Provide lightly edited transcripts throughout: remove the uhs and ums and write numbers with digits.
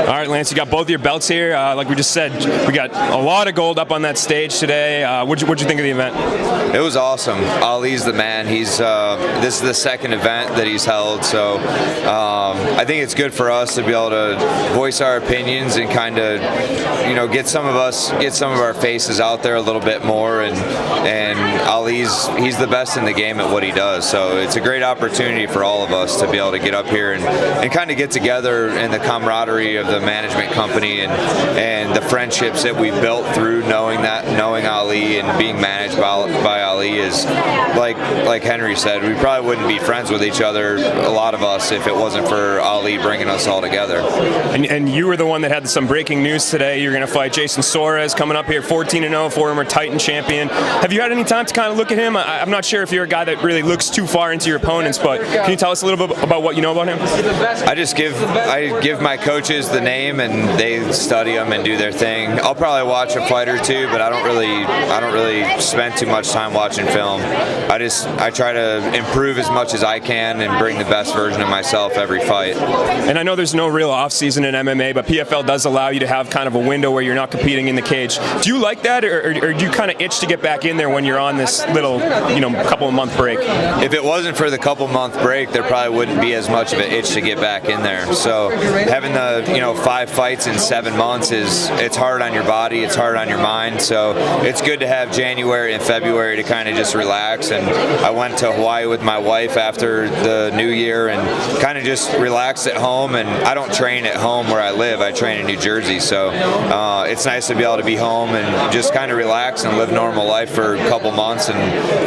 All right, Lance, you got both your belts here. Like we just said, we got a lot of gold up on that stage today. What'd you think of the event? It was awesome. Ali's the man. This is the second event that he's held, so I think it's good for us to be able to voice our opinions and kind of, get some of our faces out there a little bit more. And he's the best in the game at what he does. So it's a great opportunity for all of us to be able to get up here and kind of get together in the camaraderie of the management company and the friendships that we built through knowing Ali and being managed by Ali is like Henry said, we probably wouldn't be friends with each other, a lot of us, if it wasn't for Ali bringing us all together. And you were the one that had some breaking news today. You're going to fight Jason Sora, is coming up here, 14-0, former Titan champion. Have you had any time to kind of look at him? I'm not sure if you're a guy that really looks too far into your opponents, but can you tell us a little bit about what you know about him? I give my coaches the name and they study them and do their thing. I'll probably watch a fight or two, but I don't really spend too much time watching film. I try to improve as much as I can and bring the best version of myself every fight. And I know there's no real off season in MMA, but PFL does allow you to have kind of a window where you're not competing in the cage. Do you like that, or do you kind of itch to get back in there when you're on this little, couple of month break? If it wasn't for the couple month break, there probably wouldn't be as much of an itch to get back in there. So having the 5 fights in 7 months it's hard on your body, it's hard on your mind. So it's good to have January and February to kind of just relax. And I went to Hawaii with my wife after the new year and kind of just relaxed at home. And I don't train at home where I live. I train in New Jersey. So it's nice to be able to be home and just kind of relax and live normal life for a couple months. And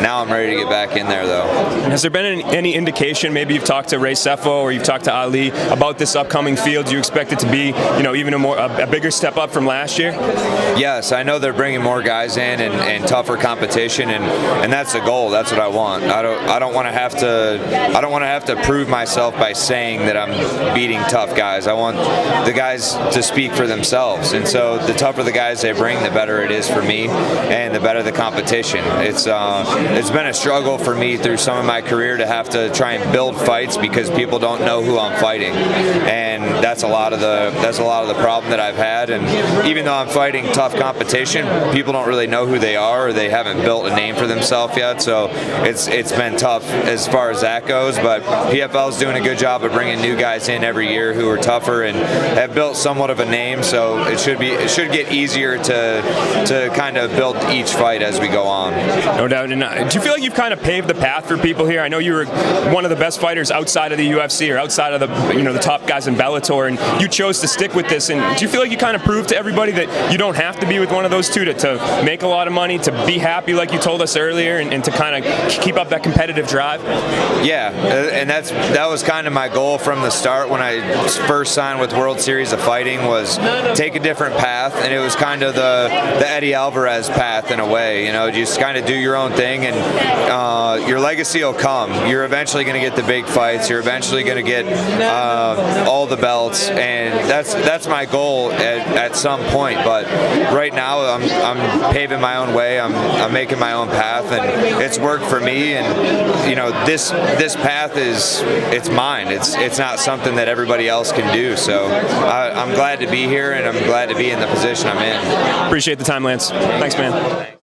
now I'm ready to get back in there, though. And has there been any indication, maybe you've talked to Ray Sefo or you've talked to Ali about this upcoming field? Do you expect it to be, even a bigger step up from last year? Yes, I know they're bringing more guys in and tougher competition, and that's the goal. That's what I want. I don't want to have to prove myself by saying that I'm beating tough guys. I want the guys to speak for themselves, and so the tougher the guys they bring, the better it is for me, and the better the competition. It's been a struggle for me through some of my career to have to try and build fights because people don't know who I'm fighting, and that's a lot of the problem that I've had. And even though I'm fighting tough competition, people don't really know who they are, or they haven't built a name for themselves yet. So it's been tough as far as that goes. But PFL is doing a good job of bringing new guys in every year who are tougher and have built somewhat of a name. So it should get easier to kind of build each fight as we go on. No doubt. And do you feel like you've kind of paved the path for people here? I know you were one of the best fighters outside of the UFC or outside of the top guys in Bellator, and you chose to stick with this. And do you feel like you kind of proved to everybody that you don't have to be with one of those two to make a lot of money, to be happy like you told us earlier, and to kind of keep up that competitive drive? Yeah, and that was kind of my goal from the start when I first signed with World Series of Fighting, was take a different path, and it was kind of the Eddie Alvarez path in a way. Just kind of do your own thing, and your legacy will come. You're eventually going to get the big fights. You're eventually going to get all the belts, and that's my goal at some point. But right now, I'm paving my own way. I'm making my own path, and it's worked for me. And this path it's mine. It's not something that everybody else can do. So I'm glad to be here, and I'm glad to be in the position I'm in. Appreciate the time, Lance. Thanks, man.